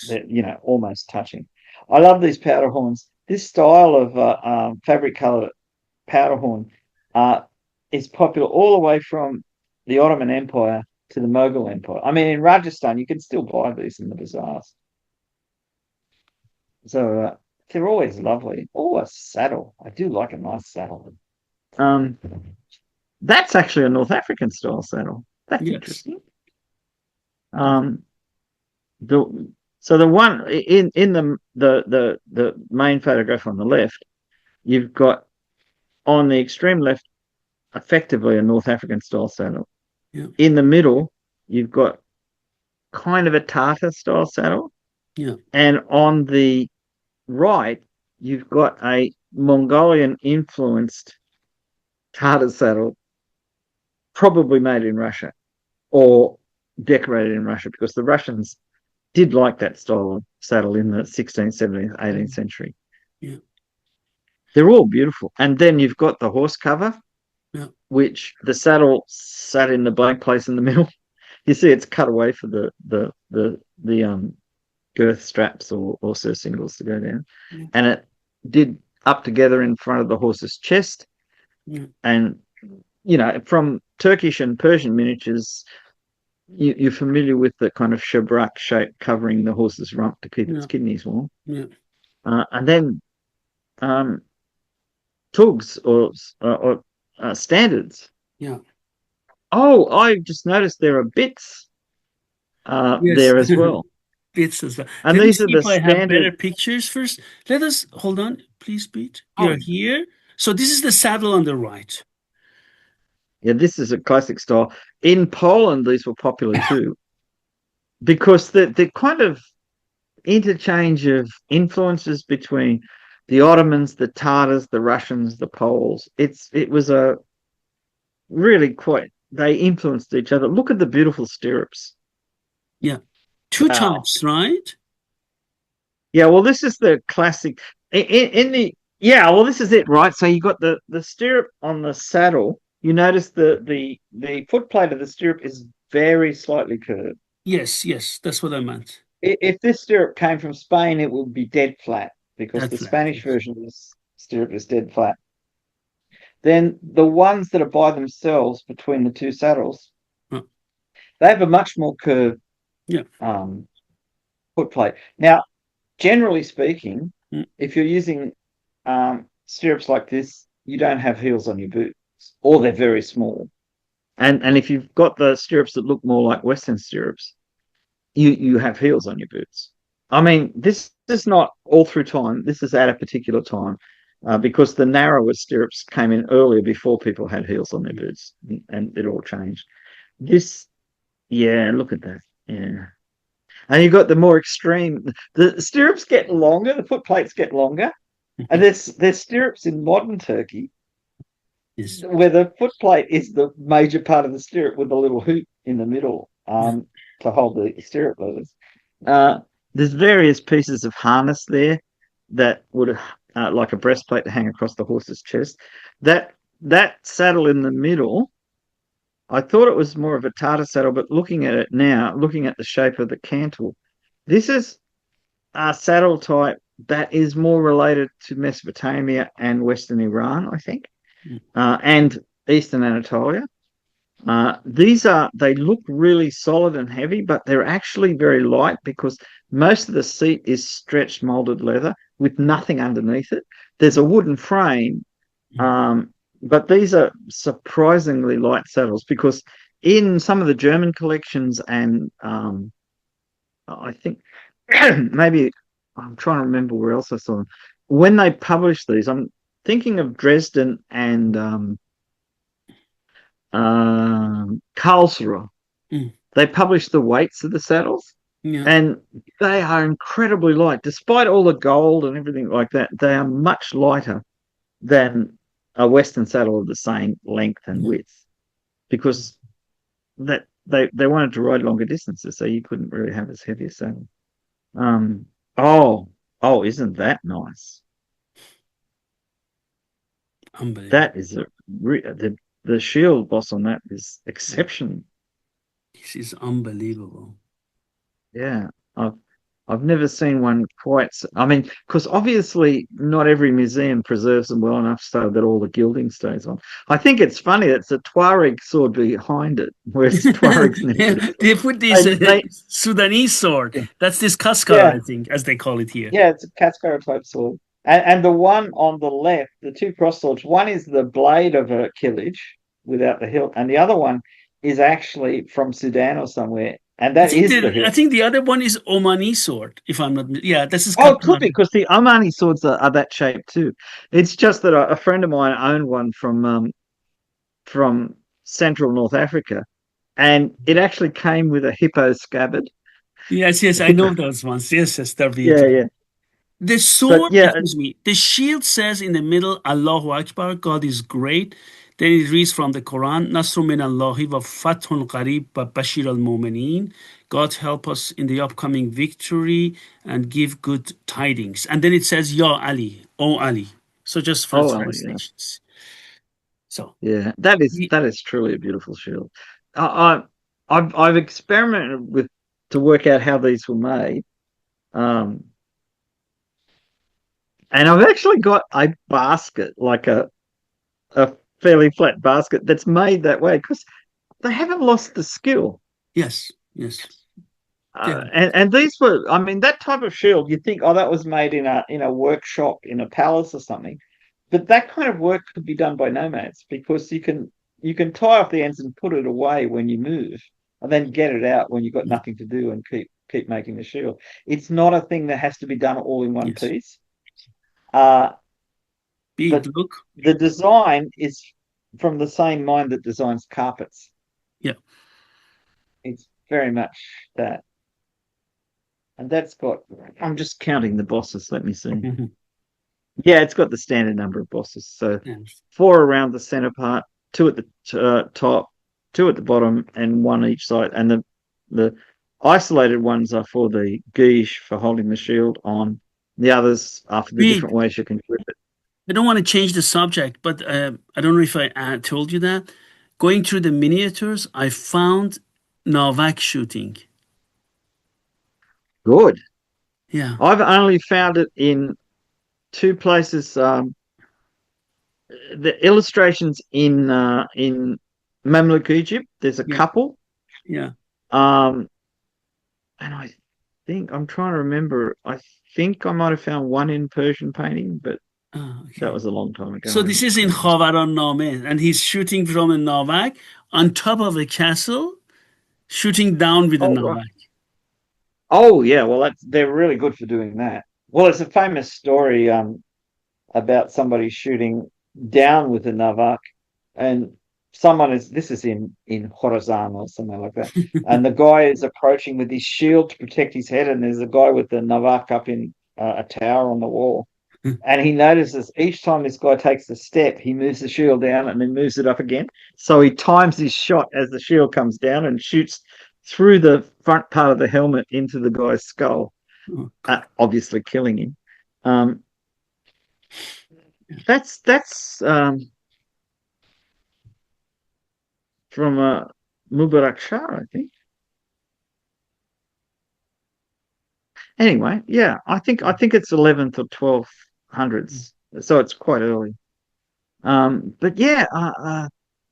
Yes. they're almost touching. I love these powder horns. This style of fabric color powder horn uh, is popular all the way from the Ottoman Empire to the Mughal Empire. I mean, in Rajasthan, you can still buy these in the bazaars. So they're always lovely. Oh, a saddle. I do like a nice saddle. Um, that's actually a North African style saddle. That's Yes. interesting. Yes. Um, the so the one in the main photograph on the left, you've got on the extreme left, effectively a North African style saddle. Yeah. In the middle, you've got kind of a Tartar style saddle, Yeah. and on the right, you've got a Mongolian influenced Tartar saddle, probably made in Russia or decorated in Russia, because the Russians did like that style of saddle in the 16th, 17th, 18th century. Yeah. They're all beautiful. And then you've got the horse cover, Yeah. which the saddle sat in the blank place in the middle. You see, it's cut away for the girth straps or surcingles to go down, Yeah. and it did up together in front of the horse's chest. Yeah. And from Turkish and Persian miniatures, you're familiar with the kind of shabrak shape covering the horse's rump to keep its Yeah. kidneys warm. Yeah. And then um, tugs or standards. Yeah. Oh, I just noticed there are bits Yes. there as well. Bits as well. And Let me these are see the if I have standard. better pictures first. Let us hold on, please, Pete. Oh, You're here. So this is the saddle on the right. yeah, this is a classic style. In Poland, these were popular too, because the kind of interchange of influences between the Ottomans, the Tartars, the Russians, the Poles. It was a really quite. They influenced each other. Look at the beautiful stirrups. Yeah. Two Wow. types, right? Yeah. Well, this is the classic. In the Yeah. Well, this is it, right? So you got the stirrup on the saddle. You notice the foot plate of the stirrup is very slightly curved. Yes, yes, that's what I meant. If this stirrup came from Spain, it would be dead flat, because That the flat, Spanish yes. version of this stirrup is dead flat. Then the ones that are by themselves between the two saddles, Uh, they have a much more curved yeah. um, foot plate. Now, generally speaking, Mm, if you're using stirrups like this, you don't have heels on your boots, or they're very small. And if you've got the stirrups that look more like Western stirrups, you have heels on your boots. I mean, this is not all through time. This is at a particular time, because the narrower stirrups came in earlier before people had heels on their mm. boots, and it all changed. This, yeah, look at that. Yeah. And you've got the more extreme. The stirrups get longer, the foot plates get longer. And there's stirrups in modern Turkey Yes. where the foot plate is the major part of the stirrup with a little hoop in the middle, Yeah. to hold the stirrup leathers. Uh, there's various pieces of harness there that would, like a breastplate to hang across the horse's chest. That saddle in the middle, I thought it was more of a Tartar saddle, but looking at it now, looking at the shape of the cantle, this is a saddle type that is more related to Mesopotamia and Western Iran, I think, Mm. and Eastern Anatolia. They look really solid and heavy, but they're actually very light, because most of the seat is stretched molded leather with nothing underneath it. There's a wooden frame, Mm. um, but these are surprisingly light saddles, because in some of the German collections, and I think maybe I'm trying to remember where else I saw them. When they published these, I'm thinking of Dresden and Karlsruhe. Mm. They published the weights of the saddles, Yeah. and they are incredibly light. Despite all the gold and everything like that, they are much lighter than a Western saddle of the same length and Yeah. width, because that they wanted to ride longer distances, so you couldn't really have as heavy a saddle. Um, oh, isn't that nice? Unbelievable. That is the shield boss on that is exceptional. This is unbelievable. Yeah, I've I've never seen one quite. I mean, because obviously not every museum preserves them well enough so that all the gilding stays on. I think it's funny. It's a Tuareg sword behind it, whereas Tuaregs never. They put this They Sudanese sword. yeah, That's this Kaskar, yeah, I think, as they call it here. yeah. It's a Cascara type sword, and the one on the left, the two cross swords. One is the blade of a Kilij without the hilt, and the other one is actually from Sudan or somewhere, and that is the I hilt. think the other one is Omani sword, if I'm not. Yeah, this is Oh, it could Qatar. be because the Omani swords are that shape too. It's just that a friend of mine owned one from Central North Africa, and it actually came with a hippo scabbard. Yes, yes, I Hippo, know those ones. Yes, yes, they're yeah, beautiful. yeah. The But sword, yeah, excuse me, the shield says in the middle, Allahu Akbar, God is great. Then it reads from the Quran, Nasru min Allahi wa fathun qarib wa bashir al mu'mineen. God help us in the upcoming victory and give good tidings. And then it says, Ya Ali, O Ali. So just for the oh well, yeah, translations. So, yeah. That is truly a beautiful shield. I, I've experimented with to work out how these were made. Um, and I've actually got a basket, like a fairly flat basket that's made that way because they haven't lost the skill. yes, yes. Yeah. And these were, I mean, that type of shield. You think, oh, that was made in a workshop in a palace or something, but that kind of work could be done by nomads because you can tie off the ends and put it away when you move, and then get it out when you've got nothing to do and keep making the shield. It's not a thing that has to be done all in one Yes. piece. Uh, Big but look. the design is from the same mind that designs carpets. Yeah. It's very much that. And that's got, I'm just counting the bosses. Let me see. Mhm. Yeah, it's got the standard number of bosses. So Yes. four around the center part, two at the top, two at the bottom, and one each side. And the isolated ones are for the guiche for holding the shield on. The others are for the Big. different ways you can grip it. I don't want to change the subject, but I don't know if I told you that. Going through the miniatures, I found Novak shooting. Good. Yeah, I've only found it in two places. The illustrations in Mamluk Egypt. There's a yeah, couple. yeah. Um, and I think I'm trying to remember. I think I might have found one in Persian painting, but Ah, that okay. was a long time ago. So I'm this not is in sure. Khavaran Name, and he's shooting from a Novak on top of a castle, shooting down with a Oh right. Novak. Oh yeah. Well, they're really good for doing that. Well, it's a famous story about somebody shooting down with a navak, and someone is this is in Khorasan or something like that, and the guy is approaching with his shield to protect his head, and there's a guy with the navak up in a tower on the wall. And he notices each time this guy takes a step, he moves the shield down and then moves it up again. So he times his shot as the shield comes down and shoots through the front part of the helmet into the guy's skull, Oh, obviously killing him. Um, yeah. that's from Mubarak Shah, I think. Anyway, yeah, I think it's 11th or 12th hundreds, so it's quite early. But yeah,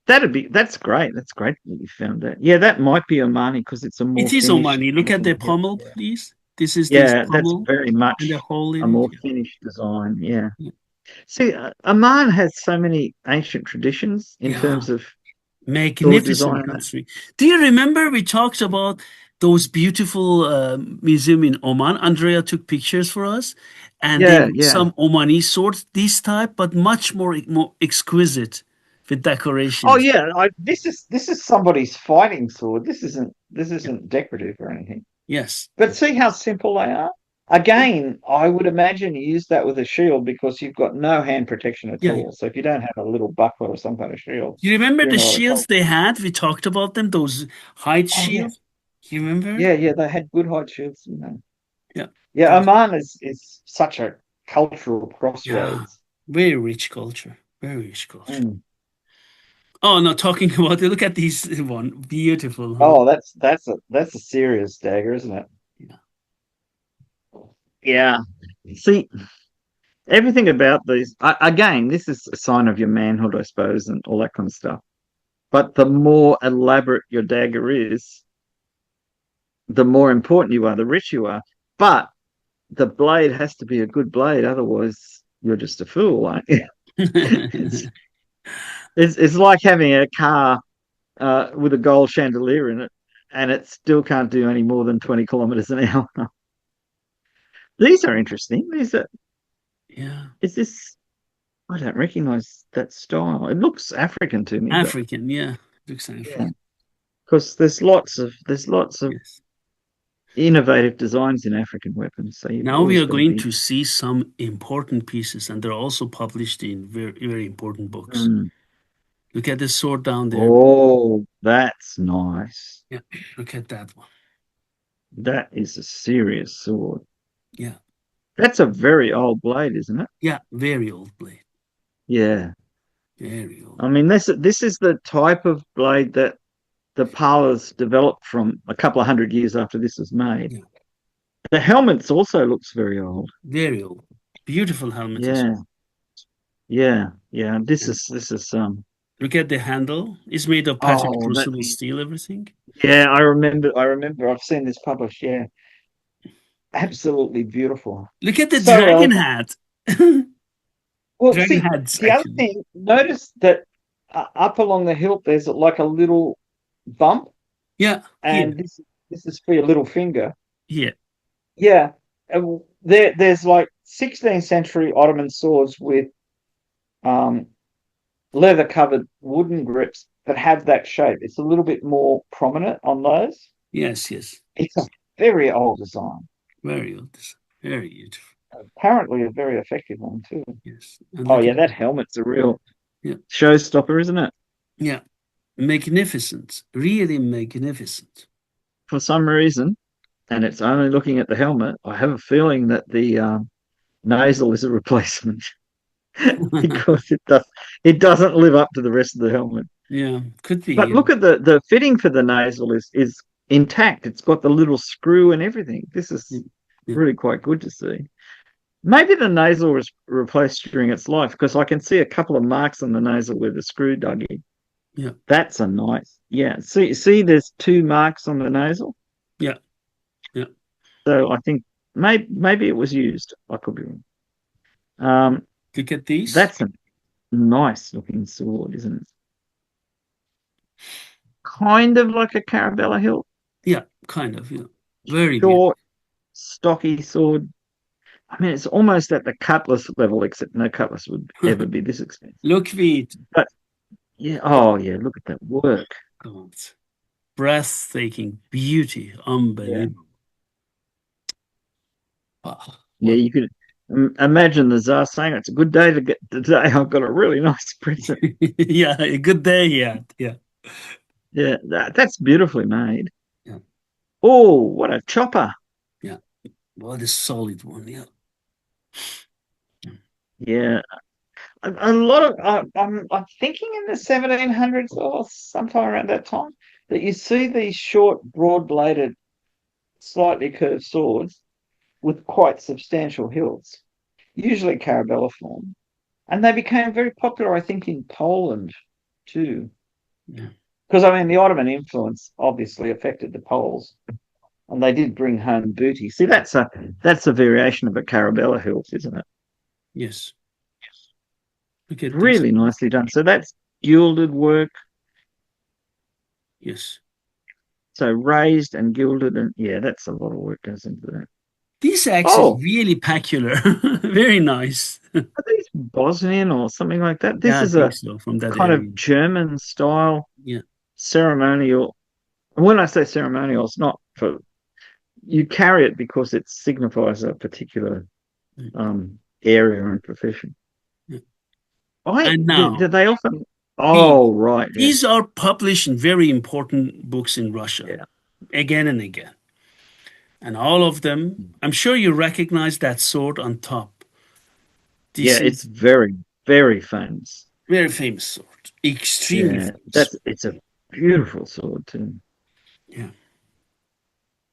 that's great. That's great that you found that. Yeah, that might be Omani because it's a more It is finished Omani. Look at the looking hilt. pommel, Yeah, please. This is this yeah, that's pommel very and the much hole a in it. more finished design. Yeah. Yeah. See, Oman has so many ancient traditions in Yeah. terms of sword Magnificent design. country. Do you remember we talked about those beautiful museum in Oman? Andrea took pictures for us, and they Yeah, made yeah. some Omani swords, this type, but much more exquisite with Oh decorations. yeah, this is somebody's fighting sword. This isn't decorative or anything. Yes, But yes. see how simple they are. Again, I would imagine you use that with a shield because you've got no hand protection at Yeah, yeah. all. So if you don't have a little buckler or some kind of shield, You remember you're in the a lot of shields trouble. they had? We talked about them, those hide Oh yeah, shields. You remember? yeah, yeah. They had good hide shields. Yeah. Yeah, Those, Oman is such a cultural yeah. crossroads. Very rich culture. Very rich culture. Mm. Oh no, talking about it. Look at these one. Beautiful, huh? Oh, that's a serious dagger, isn't it? Yeah. Yeah. See, everything about these, again, this is a sign of your manhood, I suppose, and all that kind of stuff. But the more elaborate your dagger is, the more important you are, the rich you are. But the blade has to be a good blade, otherwise you're just a fool, aren't you? it's, it's like having a car with a gold chandelier in it, and it still can't do any more than 20 kilometers an hour. These are interesting. These are. Yeah. Is this? I don't recognize that style. It looks African to me, but African, yeah. Looks yeah, African. because there's lots of Yes. innovative designs in African weapons. So you've Now we always are got to going be. to see some important pieces, and they're also published in very, very important books. Mm. Look at the sword down there. Oh, that's nice. Yeah, look at that one. That is a serious sword. Yeah, That's a very old blade, isn't it? yeah, very old blade. Yeah. Very old. I mean, this is the type of blade that the parlors developed from a couple of hundred years after this was made. Yeah, The helmets also looks very old. very old. Beautiful helmet as Yeah, yeah, yeah. well. And This is look at the handle. It's made of patterned oh that crucible steel, everything. yeah, I remember I've seen this published, yeah. Absolutely beautiful. Look at the So dragon elegant. hat. Well, Dragon see, hats, the other actually. thing, notice that up along the hilt there's like a little bump, Yeah, here, and this is for your little finger. here. Yeah. There's like 16th century Ottoman swords with um leather covered wooden grips that have that shape. It's a little bit more prominent on those. Yes, yes. It's a very old design. Very old. Very beautiful. Apparently a very effective one too. Yes. And Oh look yeah, at that that. helmet's a real Yeah. showstopper, isn't it? Yeah. Magnificent. Really magnificent. For some reason, and it's only looking at the helmet, I have a feeling that the nasal is a replacement because it doesn't live up to the rest of the helmet. Yeah, could be. But Yeah. look at the fitting for the nasal is intact. It's got the little screw and everything. This Yeah. is Yeah. really quite good to see. Maybe the nasal was replaced during its life because I can see a couple of marks on the nasal where the screw dug in. Yeah. That's a nice, yeah. See, there's two marks on the nasal. Yeah. Yeah. So I think maybe it was used. I could be wrong. Um, Look at these. that's a nice looking sword, isn't it? Kind of like a Carabella hilt, Yeah, kind of. Yeah. Very beautiful. short, stocky sword. I mean, it's almost at the cutlass level, except no cutlass would ever be this expensive. Look, Pete. But yeah, oh yeah, look at that work. God. Breathtaking beauty. Yeah, Unbelievable. Wow. yeah, What? you could imagine the Tsar saying, "It's a good day to get today. I've got a really nice present." Yeah, a good day. Yeah. Yeah. Yeah, that's beautifully made. Yeah. Oh, what a chopper! Yeah. What a solid one. Yeah. Yeah, a lot of I'm thinking in the 1700s or sometime around that time that you see these short, broad-bladed, slightly curved swords with quite substantial hilts, usually Carabella form, and they became very popular, I think, in Poland too. Yeah. Because I mean, the Ottoman influence obviously affected the Poles, and they did bring home booty. See, that's a variation of a Carabella hilt, isn't it? Yes. Look at this. Really nicely done. So that's gilded work. Yes. So raised and gilded, and yeah, that's a lot of work goes into that. This axe is Oh, really peculiar. Very nice. are these Bosnian or something like that? This Yeah, I is think a so. From that kind area. of German style Yeah. ceremonial. When I say ceremonial, it's not for you carry it because it signifies a particular Yeah. area and profession. Yeah. I And did now, they often? these Oh, right, yeah, these are published in very important books in Russia, yeah, again and again. And all of them, I'm sure you recognize that sword on top. yeah. This It's is very, very famous. very famous sword. Extremely Yeah, famous. that's it's a beautiful sword too. Yeah.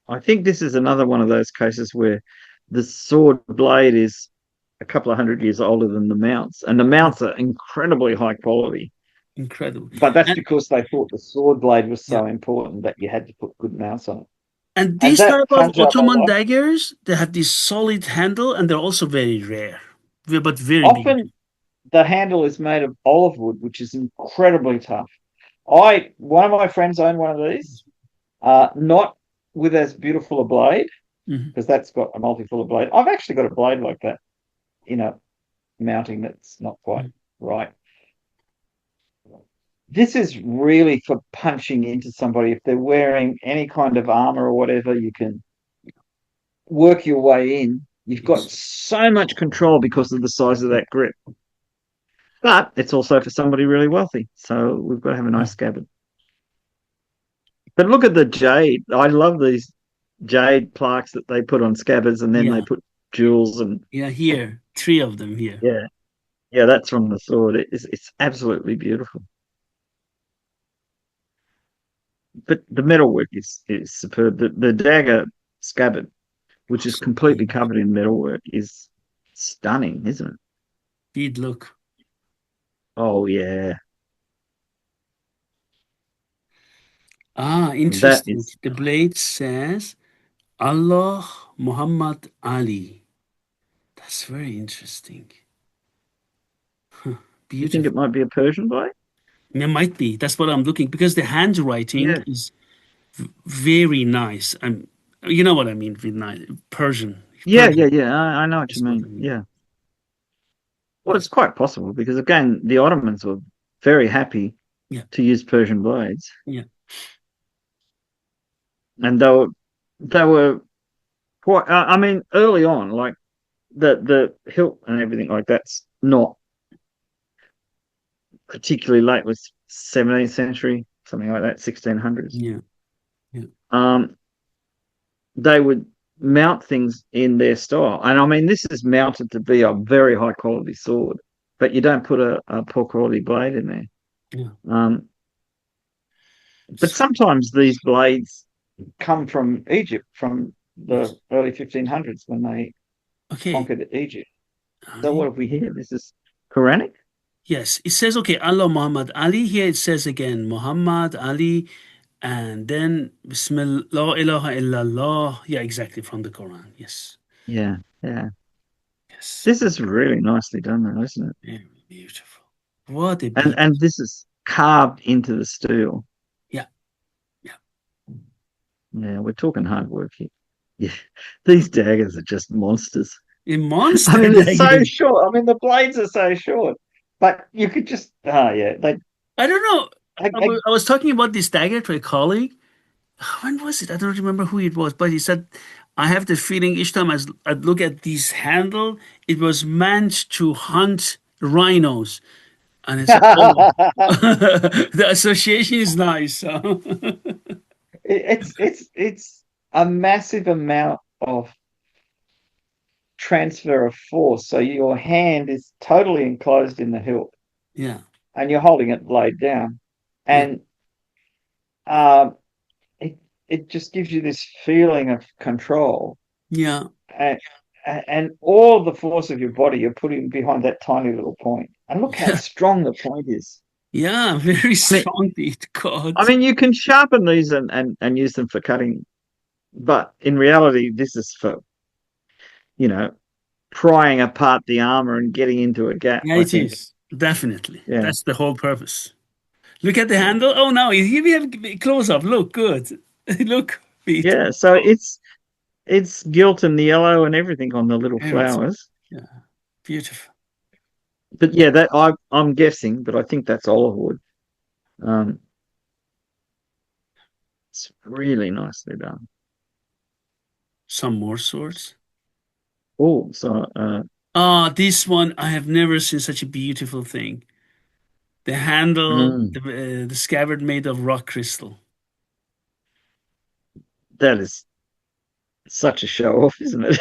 I think this is another one of those cases where the sword blade is a couple of 100 years older than the mounts, and the Yeah, mounts are incredibly high quality. incredible. But that's And because they thought the sword blade was yeah, so important that you had to put good mounts on it. and And these that type of Punjab, I Ottoman like. daggers, they have this solid handle, and they're also very rare, but very beautiful. Often the handle is made of olive wood, which is incredibly tough. I One of my friends owned one of these, not with as beautiful a blade, Mhm. because that's got a multi-fuller blade. I've actually got a blade like that in a mounting that's not quite right. This is really for punching into somebody. If they're wearing any kind of armor or whatever, you can work your way in. You've got Yes. so much control because of the size of that grip. But it's also for somebody really wealthy. So we've got to have a nice scabbard. But look at the jade. I love these jade plaques that they put on scabbards, and then they Yeah, put jewels and yeah, here, three of them here. yeah, yeah, that's from the sword. It's absolutely beautiful. But the metalwork is superb. The dagger scabbard, which is completely Stunning. covered in metalwork, is stunning, isn't it? Indeed, look. Oh yeah, Ah, that interesting. is. The blade says Allah Muhammad Ali. That's very interesting. You think Beautiful. it might be a Persian blade? It might be. That's what I'm looking because the handwriting Yeah, is very nice. You know what I mean with nice Persian. yeah, yeah, Persian. yeah. I know what you That's what I mean. mean. Yeah. Well, it's quite possible because again, the Ottomans were very happy Yeah, to use Persian blades, yeah, and they were quite. I mean, early on, like the hilt and everything like that's not particularly late. It was 17th century, something like that, 1600s. yeah, yeah. Um, they would mount things in their style, and I mean, this is mounted to be a very high quality sword, but you don't put a poor quality blade in there. Yeah. Um, but So, sometimes these blades come from Egypt, from yes. the early 1500s when they Okay. conquered Egypt. So what Ali. have we here? This is Quranic? Yes, it says okay, Allah Muhammad Ali. Here it says again Muhammad Ali, and then Bismillah la ilaha illallah. Yeah, exactly from the Quran. Yes, Yeah, yeah. yes. This is really nicely done, though, isn't it? Very beautiful. What a And beauty. this is carved into the steel. Yeah, yeah. Yeah, we're talking hard work here. Yeah, these daggers are just monsters. A I monster mean, they're so dagger. short. I mean, the blades are so short, but you could just, oh yeah, I don't know. they I was talking about this dagger to a colleague. When was it? I don't remember who it was, but he said, I have the feeling each time I look at this handle, it was meant to hunt rhinos. And I said, oh, the association is nice. So. it's a massive amount of transfer of force. So your hand is totally enclosed in the hilt, Yeah, and you're holding it laid down, yeah, and um, it it just gives you this feeling of control, yeah, and and all the force of your body you're putting behind that tiny little point. And look how yeah, strong the point is. yeah, very I mean, strong beat. God. you can sharpen these and use them for cutting, but in reality, this is for you know prying apart the armor and getting into a gap. Yeah, I it think. is. Definitely. Yeah, That's the whole purpose. Look at the yeah, handle. Oh, now here we have close up. Look, good. Look, beat. yeah. So Oh, it's gilt and the yellow and everything on the little everything. flowers. Yeah, beautiful. But yeah, that I'm guessing, but I think that's olive wood. Um, it's really nicely done. Some more swords. Oh, so Ah, this one, I have never seen such a beautiful thing. The handle, mm, the scabbard made of rock crystal. that is such a show off, isn't it?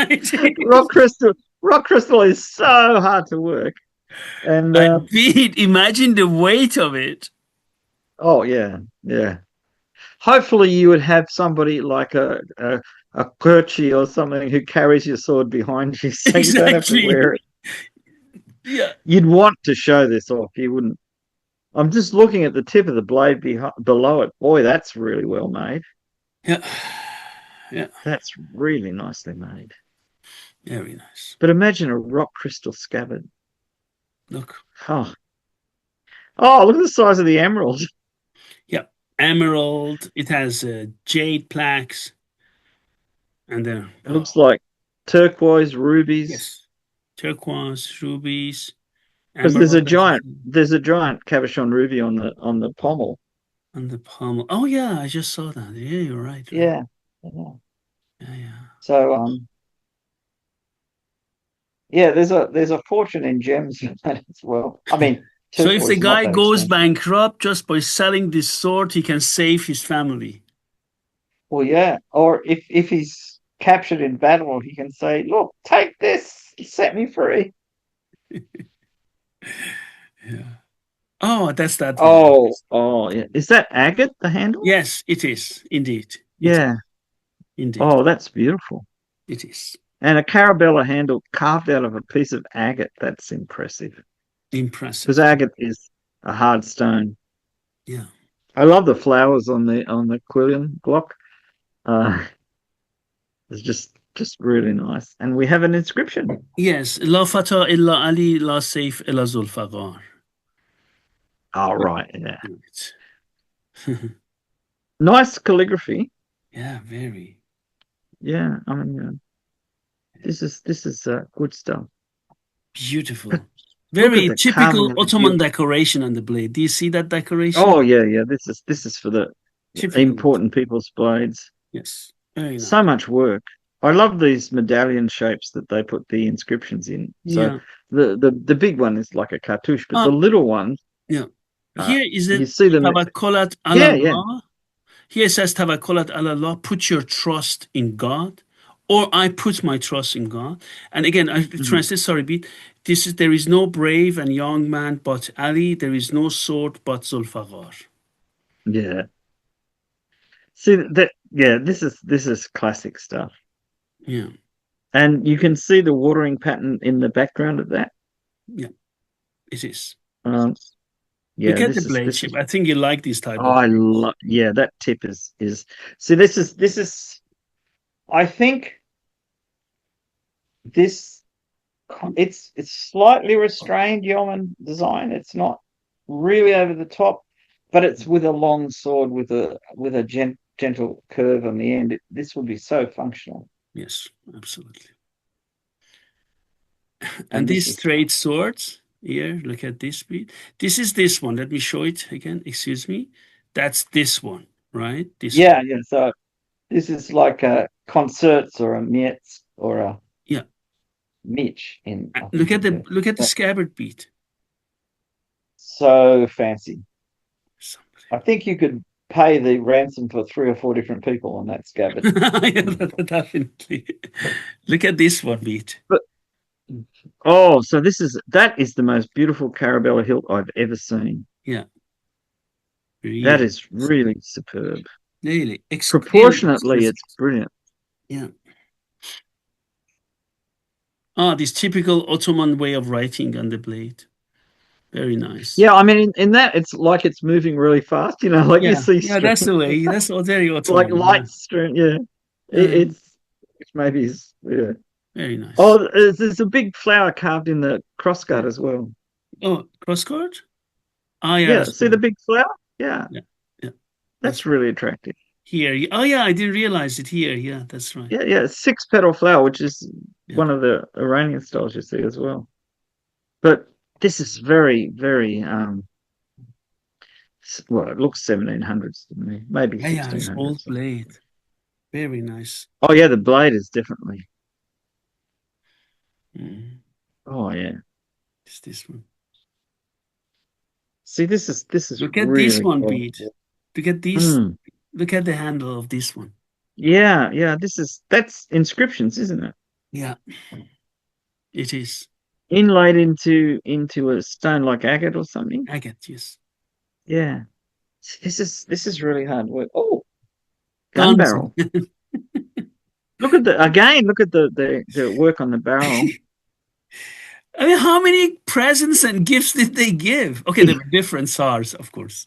It rock is. crystal, rock crystal is so hard to work, and Indeed, imagine the weight of it. oh yeah, yeah. Hopefully, you would have somebody like a a Kurchi or something who carries your sword behind you, so you don't have to Exactly. wear it. Yeah. You'd want to show this off. You wouldn't. I'm just looking at the tip of the blade below it. Boy, that's really well made. Yeah. Yeah. That's really nicely made. Very nice. But imagine a rock crystal scabbard. Look. Oh, oh, look at the size of the emerald. Yeah. Emerald. It has jade plaques. And then, It oh, looks like turquoise, rubies. yes. Turquoise, rubies, Because emerald, as you said, there's a giant cabochon ruby on the pommel. on the palm. Oh, yeah. I just saw that. Yeah, you're right. Right. Yeah. Yeah. Yeah. Yeah. So yeah, there's a fortune in gems in that as well. I mean, So if the turquoise is not guy that goes expensive. bankrupt just by selling this sword, he can save his family. Well, yeah. Or if he's captured in battle, he can say, "Look, take this, set me free." Yeah. Oh, that's that one. Oh, oh, yeah. Is that agate, the handle? Yes, it is. Indeed. It is. Yeah. Indeed. Oh, that's beautiful. It is. And a carabella handle carved out of a piece of agate. That's impressive. Because Impressive. agate is a hard stone. Yeah. I love the flowers on the quillion block. Uh, it's just really nice. And we have an inscription. Yes. La fata illa Ali, la saif illa Zulfaqar. Oh, right. Yeah. Right. Nice calligraphy. Yeah, very. Yeah. I mean, this is good stuff. But Beautiful. look at Very the carving typical of the Ottoman gilt. decoration on the blade. Do you see that decoration? Oh, yeah, yeah. This is for the Typical. important people's blades. Yes. Very So nice. much work. I love these medallion shapes that they put the inscriptions in. So Yeah. the big one is like a cartouche, but Uh, the little ones, yeah. uh, Here is you it see them. Tawakkulat ala Yeah, yeah. Allah. Here it says Tawakkulat ala Allah. Put your trust in God. Or I put my trust in God. And again, I Mhm. translate, sorry, Beat. This is there is no brave and young man but Ali. There is no sword but Zulfaqar. Yeah. See that? Yeah, this is classic stuff, Yeah. and you can see the watering pattern in the background of that. Yeah. It is. Um, Look yeah, at the blade this shape. is. I think you like this type Oh, of I blade. love. Yeah, that tip is. See, this is. I think this it's slightly restrained yeoman design. It's not really over the top, but it's with a long sword with a gentle curve on the end. This would be so functional, Yes, absolutely. And and this these is straight swords here, look at this bit. This is this one. Let me show it again. Excuse me. That's this one, right? This one. yeah, yeah. So this is like a concerts or a Metz or a Yeah. Mitch in I Look think at in the Turkey. look at the But scabbard beat. so fancy. Somebody. I think you could pay the ransom for three or four different people on that scabbard. Yeah, definitely. Look at this one beat. But oh, so that is the most beautiful Carabella hilt I've ever seen. Yeah, That really, is really superb. really, really Proportionately, exquisite. it's brilliant. Yeah. Ah, this typical Ottoman way of writing on the blade. Very nice. Yeah, I mean, in that, it's like it's moving really fast. You know, like you Yeah, see yeah, that's stream, the way. That's all very like Ottoman. Yeah, light stream. Yeah, yeah, it's maybe yeah. very nice. Oh, there's a big flower carved in the crossguard as well. Oh, crossguard? Ah, yeah, Yeah, that's see the right. big flower? Yeah, Yeah, yeah, that's that's really attractive. here. Oh, yeah, I didn't realize it here. Yeah, that's right. Yeah, yeah, six petal flower, which is Yeah, one of the Iranian styles you see as well. But this is very, very well, it looks 1700s to me, maybe yeah, yeah. It's old 1600s. blade. Very nice. Oh yeah, the blade is definitely. Mm. Oh yeah. It's this one. See, this is Look at this really one, cool. Pete. Look at this. Mm. Look at the handle of this one. Yeah, yeah. That's inscriptions, isn't it? Yeah, it is. Inlaid into a stone like agate or something. Agate, yes. Yeah. This is really hard work. Oh, gun Guns. barrel. Look at the work on the barrel. I mean, how many presents and gifts did they give? Okay, there were different SARS, of course.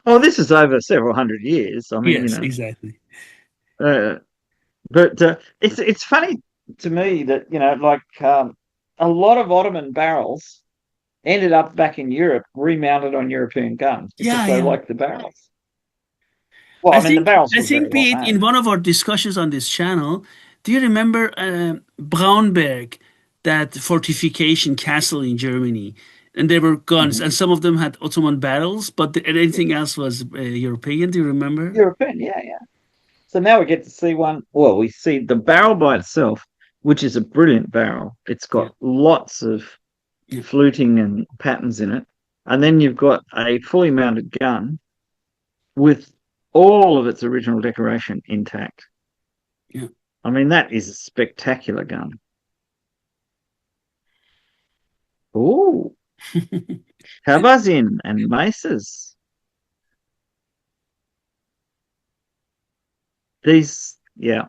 Oh, this is over several hundred years. I mean, Yes, exactly. uh, but it's funny to me that like a lot of Ottoman barrels ended up back in Europe, remounted on European guns because Yeah, they yeah. liked the barrels. Well, I I mean, the think barrels I were very think well Pete, in made. one of our discussions on this channel, do you remember Braunberg, that fortification castle in Germany? And there were guns, Mhm. and some of them had Ottoman barrels, but anything else was European. Do you remember? European, yeah, yeah. So now we get to see one. Well, we see the barrel by itself, which is a brilliant barrel. It's Yeah, got lots of yeah, fluting and patterns in it. And then you've got a fully mounted gun with all of its original decoration intact. yeah. I mean, that is a spectacular gun. Oh, Habazin and maces. These, yeah,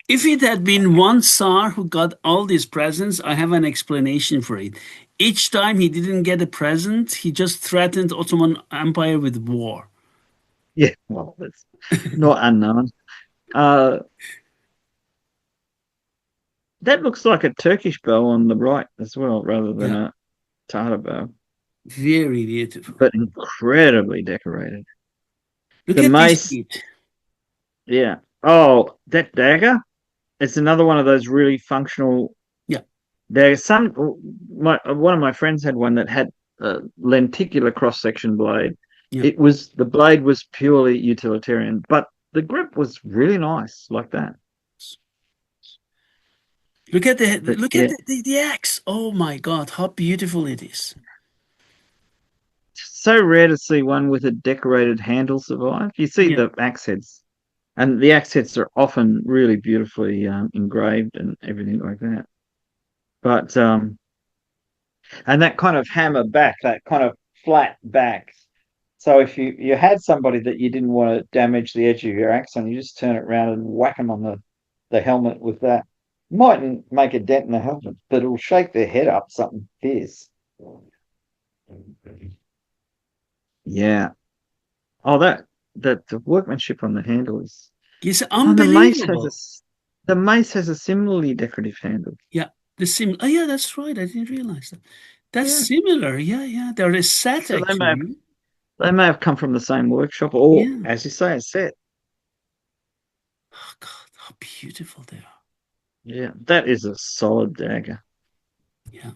If it had been one Tsar who got all these presents, I have an explanation for it. Each time he didn't get a present, he just threatened Ottoman Empire with war. yeah. Well, that's not unknown. Uh, that looks like a Turkish bow on the right as well, rather than Yeah, a Tartar bow, very beautiful. but incredibly decorated. Look The at this, mace, Pete. yeah. Oh, that dagger. It's another one of those really functional. Yeah, There's some. One of my friends had one that had a lenticular cross section blade. yeah. The blade was purely utilitarian, but the grip was really nice, like that. But Look at yeah, the axe. Oh my God, how beautiful it is. so rare to see one with a decorated handle survive. You see Yeah. the axe heads, and the axe heads are often really beautifully engraved and everything like that. But and that kind of hammer back, that kind of flat back. So if you had somebody that you didn't want to damage the edge of your axe on, you just turn it around and whack them on the helmet with that. Mightn't make a dent in the helmet, but it'll shake their head up something fierce. Yeah. Oh, that the workmanship on the handle is. It's Oh, unbelievable. the mace has a similarly decorative handle. Yeah. Oh yeah, that's right. I didn't realize that. That's Yeah. similar. Yeah, yeah. They're a set So actually. they may have come from the same workshop, or Yeah. as you say, a set. Oh God, how beautiful they are. Yeah, that is a solid dagger. Yeah.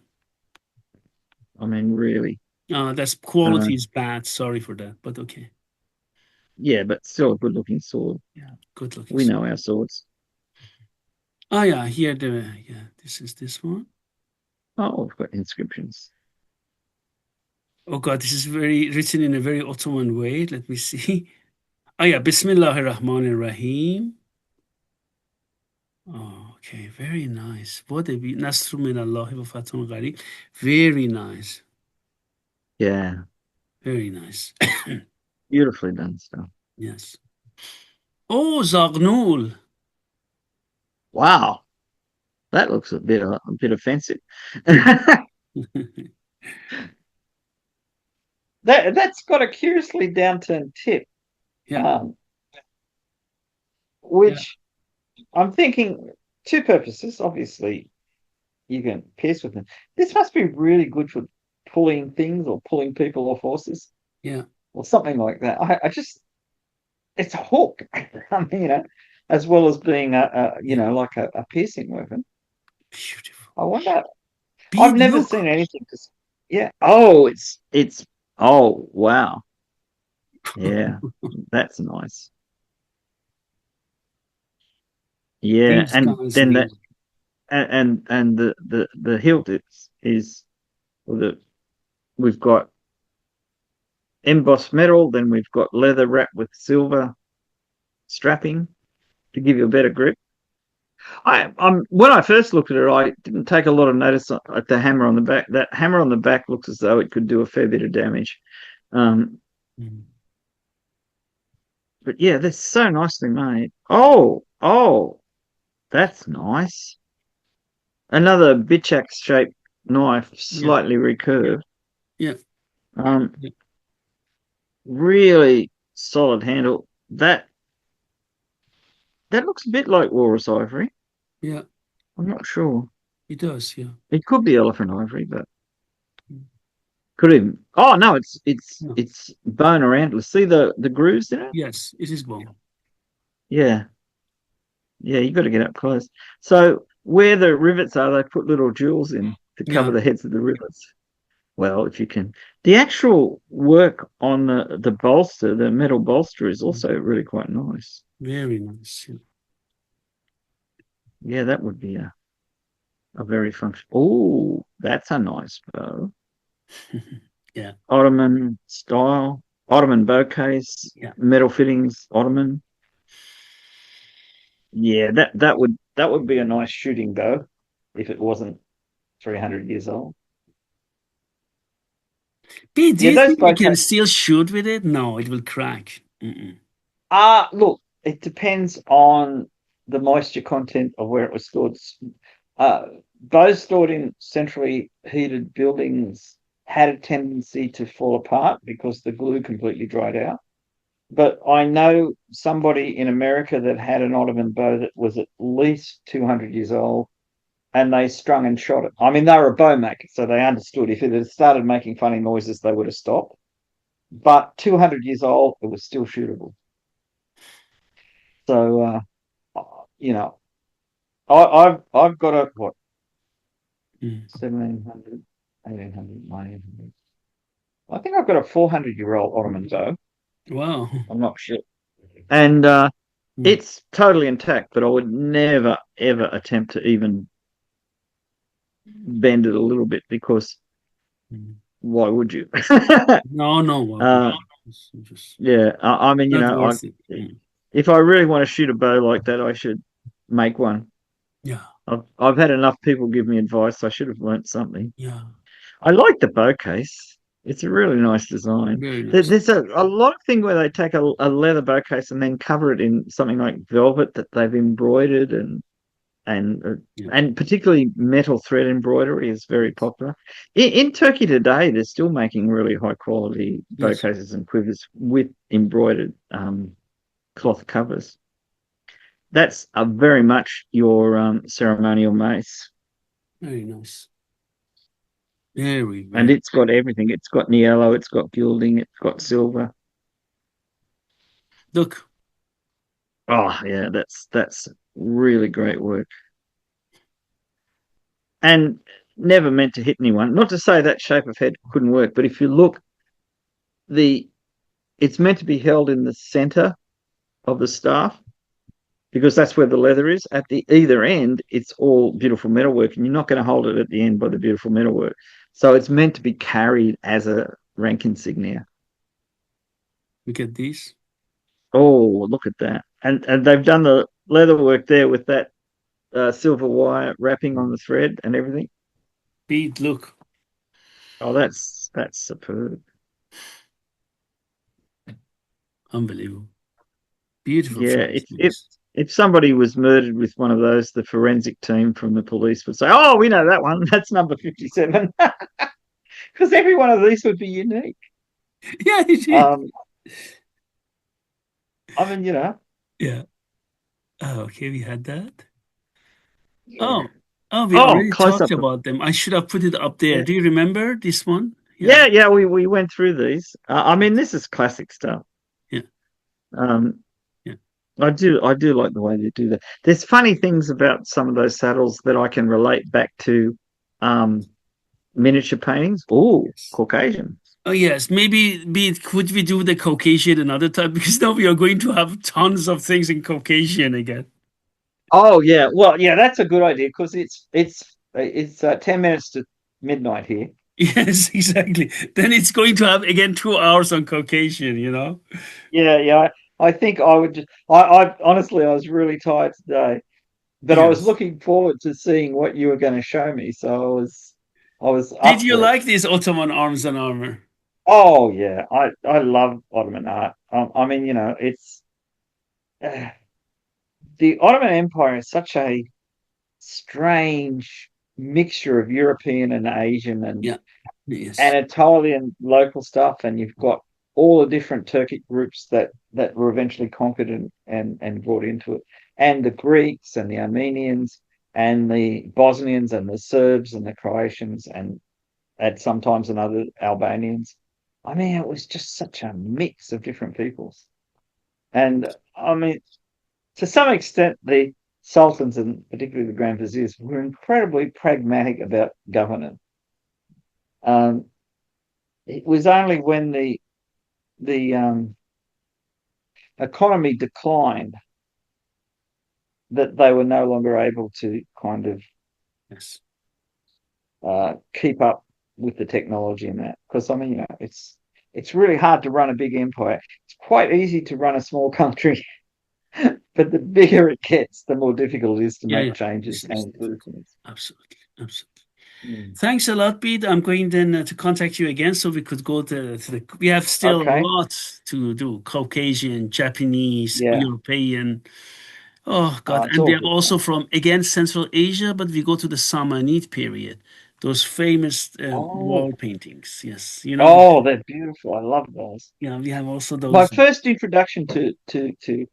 I mean, really. That's Uh, quality is bad. Sorry for that, but okay. yeah, but still a good looking sword. Yeah, good looking. We know our swords. Oh yeah, here yeah, this is this one. Oh, we've got inscriptions. Oh God, this is very written in a very Ottoman way. Let me see. Oh yeah, Bismillahir Rahmanir Rahim. Oh, okay, very nice. Nasru min Allah wa fathun gharib. Very nice. Yeah, Very nice. beautifully done stuff. Yes. Oh, Zagnul. Wow, that looks a bit offensive. that that's got a curiously downturned tip, Yeah, um, yeah, which I'm thinking two purposes. Obviously, you can pierce with them. This must be really good for pulling things or pulling people off horses yeah. or something like that. I just it's a hook. I mean, as well as being Yeah. like a piercing weapon. Beautiful. I wonder. I've Bede, never look. seen anything. Yeah. Oh, it's. Oh, wow. Yeah, that's nice. Yeah, These and guys then need. that and the hilt is well, the we've got embossed metal. Then we've got leather wrapped with silver strapping to give you a better grip. I'm when I first looked at it, I didn't take a lot of notice at the hammer on the back. That hammer on the back looks as though it could do a fair bit of damage. Um, Mm. But yeah, they're so nicely made. Oh, that's nice. Another bitch axe shaped knife, Yeah, slightly recurved. yeah, Um, yeah, really solid handle. That looks a bit like walrus ivory. yeah. I'm not sure. It does. Yeah. It could be elephant ivory, but could even. Oh no, No. it's bone or antler. See the grooves in it? Yes, it is bone. Yeah, yeah. You got to get up close. So where the rivets are, they put little jewels in to cover Yeah. the heads of the rivets. Well, if you can, the actual work on the bolster, the metal bolster, is Mm. also really quite nice. Very nice. Yeah. Yeah, that would be a very function. Oh, that's a nice bow. Yeah. Ottoman style, Ottoman bow case, Yeah. metal fittings, Ottoman. Yeah, that would be a nice shooting bow if it wasn't 300 years old. Pete, do Yeah, you those think you bow can cases. still shoot with it? No, it will crack. Mm-mm. Look, it depends on the moisture content of where it was stored. Uh, Bows stored in centrally heated buildings had a tendency to fall apart because the glue completely dried out. But I know somebody in America that had an Ottoman bow that was at least 200 years old, and they strung and shot it. I mean, they were a bow maker, so they understood if it had started making funny noises, they would have stopped. But 200 years old, it was still shootable. So, you know, I've got a what, Mm. 1700, 1800, 1900. I think I've got a 400-year-old Ottoman bow. Wow. I'm not sure. And Mm. it's totally intact, but I would never, ever attempt to even bend it a little bit because Mm. why would you? No, no, well, uh, it's just yeah, I mean, not worth it. Mm. if I really want to shoot a bow like that, I should make one. Yeah, I've had enough people give me advice. I should have learnt something. yeah, I like the bow case. It's a really nice design. very nice. There's a lot of thing where they take a leather bow case and then cover it in something like velvet that they've embroidered and uh, Yeah, and particularly metal thread embroidery is very yes, popular. In Turkey today, they're still making really high quality bow yes, cases and quivers with embroidered cloth covers. That's a very much your ceremonial mace, very nice. Very, and very. it's got everything. It's got niello, it's got gilding, it's got silver. Look, Oh yeah, that's really great work, and never meant to hit anyone. Not to say that shape of head couldn't work, but if you look, the it's meant to be held in the center of the staff because that's where the leather is. At the either end, it's all beautiful metalwork, and you're not going to hold it at the end by the beautiful metalwork. So it's meant to be carried as a rank insignia. look at this. Oh, look at that! And they've done the leather work there with that silver wire wrapping on the thread and everything. Pete, look. Oh, that's superb. Unbelievable. Beautiful Yeah, finish, please. if somebody was murdered with one of those, the forensic team from the police would say, "Oh, we know that one. That's number 57," because every one of these would be unique. Yeah, it is. Um, I mean, Yeah. Oh, okay, we had that. yeah. Oh, oh, we Oh, already close talked up. about them. I should have put it up there. Yeah, Do you remember this one? Yeah. yeah. We went through these. I mean, this is classic stuff. Yeah. Um, Yeah. I do like the way they do that. There's funny things about some of those saddles that I can relate back to um, miniature paintings. Oh, Yes. Caucasian. Oh, yes. Could we do the Caucasian another time? Because now we are going to have tons of things in Caucasian again. Oh yeah, well yeah, that's a good idea because it's 10 minutes to midnight here. Yes, exactly. Then it's going to have again 2 hours on Caucasian, you know? Yeah, yeah. I think I would just. I honestly, I was really tired today, but I was Yes. looking forward to seeing what you were going to show me. So I was Did up you for it. like this Ottoman arms and armor? Oh yeah, I love Ottoman art. I mean, it's uh, the Ottoman Empire is such a strange mixture of European and Asian and Yeah. Yes. Anatolian local stuff, and you've got all the different Turkic groups that were eventually conquered and brought into it, and the Greeks and the Armenians and the Bosnians and the Serbs and the Croatians and sometimes another Albanians. I mean, it was just such a mix of different peoples. And I mean, to some extent, the sultans and particularly the Grand Viziers were incredibly pragmatic about governance. Um, it was only when the economy declined that they were no longer able to kind of Yes. keep up with the technology and that. Because I mean, it's really hard to run a big empire. It's quite easy to run a small country, but the bigger it gets, the more difficult it is to Yeah, make yeah. changes This is and do difficult. things. Absolutely. Absolutely. Mm. Thanks a lot, Pete. I'm going then to contact you again so we could go to the. We have still Okay. lots to do: Caucasian, Japanese, Yeah. European. Oh God! It's And we all have good also fun. from again Central Asia, but we go to the Samanid period. Those famous Oh, wall paintings. Yes, oh, they're beautiful. I love those. yeah, we have also My those. first introduction to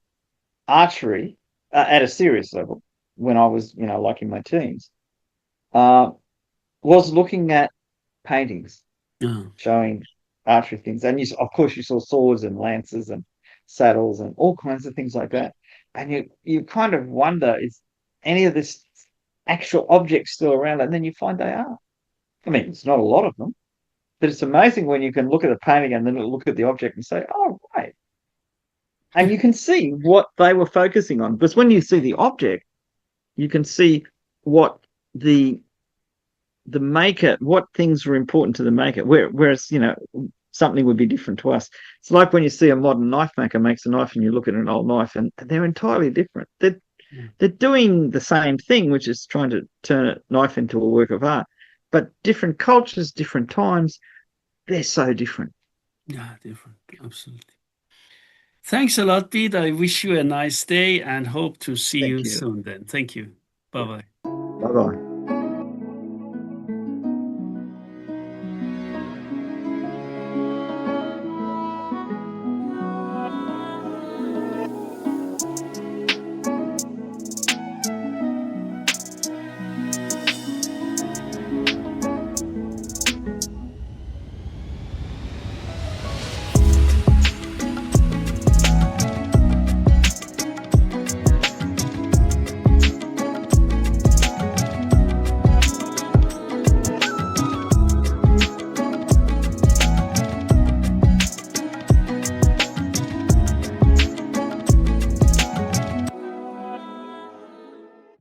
archery at a serious level when I was, like in my teens, uh, was looking at paintings Uh, showing archery things. And of course, you saw swords and lances and saddles and all kinds of things like that. And you kind of wonder, is any of this actual objects still around? And then you find they are. I mean, it's not a lot of them, but it's amazing when you can look at a painting and then look at the object and say, oh, right. And you can see what they were focusing on. Because when you see the object, you can see what the the maker, what things were important to the maker. Whereas, something would be different to us. It's like when you see a modern knife maker makes a knife and you look at an old knife and they're entirely different. They're doing the same thing, which is trying to turn a knife into a work of art. But different cultures, different times, they're so different. yeah, different. Absolutely. Thanks a lot, Pete. I wish you a nice day and hope to see you Thank you. soon then. Thank you. Bye Yeah. bye. Bye bye.